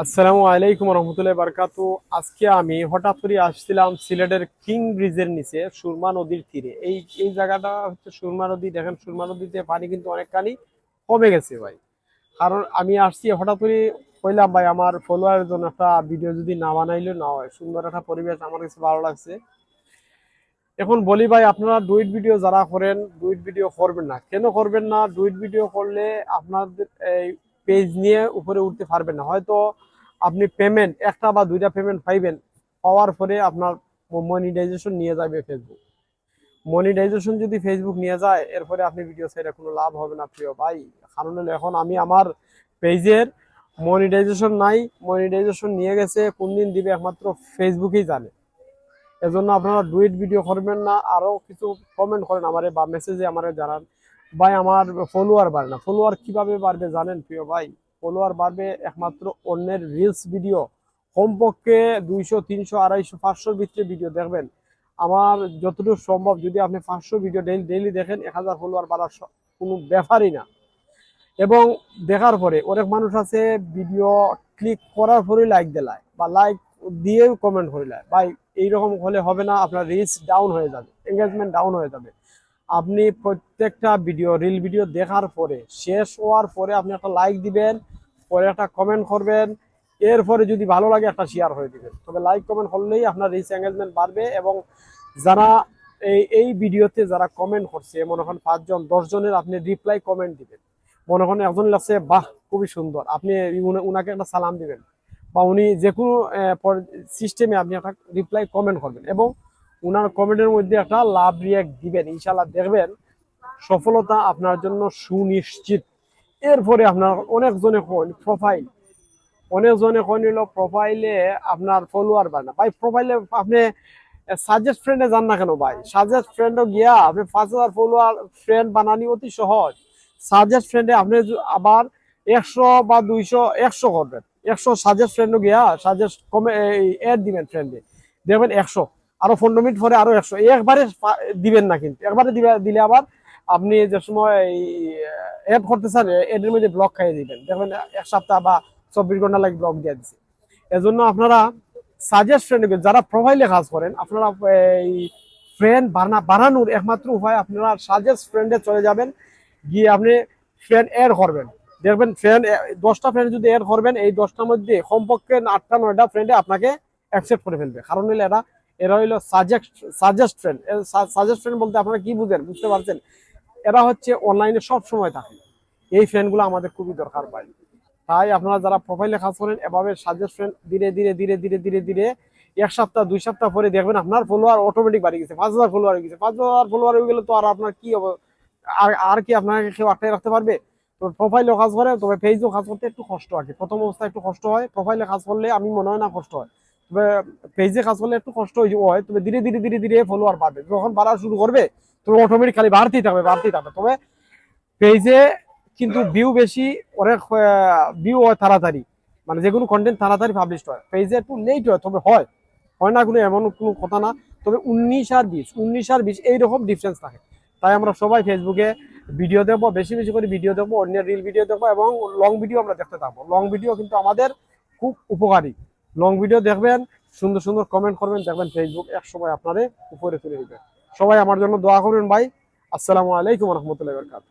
আসসালামু আলাইকুম রহমতুল্লাহ বারকাতু। আজকে আমি হঠাৎ করে আসছিলাম সিলেটের কিং ব্রিজের নিচে সুরমা নদীর তীরে। এই এই জায়গাটা হচ্ছে সুরমা নদী। দেখেন সুরমা নদীতে পানি কিন্তু অনেকখানি কমে গেছে ভাই। কারণ আমি আসছি হঠাৎ করে, কইলাম ভাই আমার ফলোয়ারের জন্য একটা ভিডিও যদি না বানাইলে না হয়, সুন্দর একটা পরিবেশ আমার কাছে ভালো লাগছে। এখন বলি ভাই, আপনারা ডুইট ভিডিও যারা করেন, ডুইট ভিডিও করবেন না। কেন করবেন না? ডুইট ভিডিও করলে আপনাদের এই পেজ নিয়ে উপরে উঠতে পারবেন না। হয়তো আপনি পেমেন্ট একটা বা দুইটা পেমেন্ট পাইবেন, পাওয়ার পরে আপনার মনিটাইজেশন নিয়ে যাবে ফেসবুক। মনিটাইজেশন যদি ফেসবুক নিয়ে যায়, এরপরে আপনি ভিডিও ছেড়ে কোনো লাভ হবে না প্রিয় ভাই। কারণ হলো এখন আমি আমার পেজের মনিটাইজেশন নাই। মনিটাইজেশন নিয়ে গেছে, কোন দিন দিবে একমাত্র ফেসবুকই জানে। এজন্য আপনারা ডুইট ভিডিও করবেন না। আরো কিছু কমেন্ট করেন আমারে বা মেসেজে আমারে জানান, ভাই আমার ফলোয়ার বাড়ে না। ফলোয়ার কিভাবে বাড়বে জানেন প্রিয় ভাই? ফলোয়ার বাড়বে একমাত্র অন্যের রিলস ভিডিও, কমপক্ষে 200 300 250 500 ভিতরে ভিডিও দেখবেন। আমার যতটুকু সম্ভব, যদি আপনি 500 ভিডিও ডেইলি দেখেন, 1000 ফলোয়ার বাড়ার কোনো ব্যাপারই না। এবং দেখার পরে অনেক মানুষ আছে ভিডিও ক্লিক করার পরে লাইক দিলায় বা লাইক দিয়েও কমেন্ট করিলায়। ভাই এইরকম হলে হবে না, আপনার রিচ ডাউন হয়ে যাবে, এঙ্গেজমেন্ট ডাউন হয়ে যাবে। আপনি প্রত্যেকটা ভিডিও, রিল ভিডিও দেখার পরে, শেষ হওয়ার পরে আপনি একটা লাইক দিবেন, পরে একটা কমেন্ট করবেন, এরপরে যদি ভালো লাগে একটা শেয়ার হয়ে দিবেন। তবে লাইক কমেন্ট করলেই আপনার রিচ এঙ্গেজমেন্ট বাড়বে। এবং যারা এই ভিডিওতে যারা কমেন্ট করছে, মনে করেন 5 জন 10 জনের আপনি রিপ্লাই কমেন্ট দিবেন। মনে করেন একজন লাগছে বাহ খুবই সুন্দর, আপনি উনাকে একটা সালাম দিবেন, বা উনি যে কোনো সিস্টেমে আপনি একটা রিপ্লাই কমেন্ট করবেন এবং উনার কমেন্টের মধ্যে একটা লাভ রিয়াক্ট দিবেন। ইনশাল্লাহ দেখবেন সফলতা আপনার জন্য সুনিশ্চিত। এরপরে আপনার অনেকজনে প্রোফাইল, অনেকজনে নিল প্রোফাইলে আপনার ফলোয়ার বাড়ে না। ভাই প্রোফাইলে আপনি সাজেস্ট ফ্রেন্ডে যান না কেন ভাই? সাজেস্ট ফ্রেন্ডও গিয়া আপনি 5000 ফলোয়ার ফ্রেন্ড বানানি অতি সহজ। সাজেস্ট ফ্রেন্ডে আপনি আবার 100 বা 200 100 করবেন। 100 সাজেস্ট ফ্রেন্ডও গিয়া সাজেস্ট কমে অ্যাড দিবেন ফ্রেন্ডে, দেখবেন 100, আরো 15 মিনিট পরে আরো 100। একবারে দিবেন না, কিন্তু একবারে দিলে আবার আপনি যে সময় অ্যাড করতে চান এর মধ্যে ব্লক খাইয়ে দিবেন, দেখবেন 1 সপ্তাহ বা 24 ঘন্টা লাগে ব্লক দিয়ে দিচ্ছে। এজন্য আপনারা সাজেস্ট ফ্রেন্ড, যারা প্রোফাইলে কাজ করেন, আপনারা এই ফ্রেন্ড বানানোর একমাত্র উপায়, আপনারা সাজেস্ট ফ্রেন্ডে চলে যাবেন, গিয়ে আপনি ফ্রেন্ড অ্যাড করবেন। দেখবেন ফ্রেন্ড 10টা ফ্রেন্ড যদি অ্যাড করবেন, এই 10টার মধ্যে কমপক্ষে 8টা 9টা ফ্রেন্ডে আপনাকে অ্যাকসেপ্ট করে ফেলবে। কারণ হলো এরা হইলো সাজেস্ট ফ্রেন্ড। সাজেস্ট ফ্রেন্ড বলতে আপনারা কি বুঝেন, বুঝতে পারছেন? এরা হচ্ছে অনলাইনে সব সময় থাকে। এই ফ্রেন্ডগুলো আমাদের খুবই দরকার পাই। তাই আপনারা যারা প্রোফাইলে কাজ করেন, এভাবে সাজেশন ধীরে ধীরে ধীরে ধীরে ধীরে ধীরে 1 সপ্তাহ 2 সপ্তাহ পরে দেখবেন আপনার ফলোয়ার অটোমেটিক বাড়ি গেছে, 5000 ফলোয়ার হয়ে গেছে। 5000 ফলোয়ার হয়ে গেলে তো আর আপনার কি হবে? আর কি আপনাকে কেউ আটকে রাখতে পারবে? তো প্রোফাইলেও কাজ করে, তবে পেজও কাজ করতে একটু কষ্ট হয়। প্রথম অবস্থায় একটু কষ্ট হয়। প্রোফাইলে কাজ করলে আমি মনে হয় না কষ্ট হয়, তবে পেজে কাজ করলে একটু কষ্ট হয়। তবে ধীরে ধীরে ধীরে ধীরে ফলোয়ার বাড়বে। যখন বাড়া শুরু করবে তবে অটোমেটিক খালি বাড়তেই থাকবে, বাড়তেই থাকবে। তবে পেজে কিন্তু ভিউ বেশি, অনেক ভিউ হয় তাড়াতাড়ি, মানে যে কোনো কন্টেন্ট তাড়াতাড়ি পাবলিশ হয়। পেজে একটু লেট হয়, তবে হয়, হয় না কোনো এমন কোনো কথা না। তবে 19 আর 20 এইরকম ডিফারেন্স থাকে। তাই আমরা সবাই ফেসবুকে ভিডিও দেখবো, বেশি বেশি করে ভিডিও দেখবো, অন্যের রিল ভিডিও দেখবো এবং লং ভিডিও আমরা দেখতে থাকবো। লং ভিডিও কিন্তু আমাদের খুব উপকারী। লং ভিডিও দেখবেন, সুন্দর সুন্দর কমেন্ট করবেন, দেখবেন ফেসবুক এক সময় আপনারে উপরে তুলে দিবে। সবাই আমার জন্য দোয়া করবেন ভাই। আসসালামু আলাইকুম রহমতুল্লাহ বরকাত।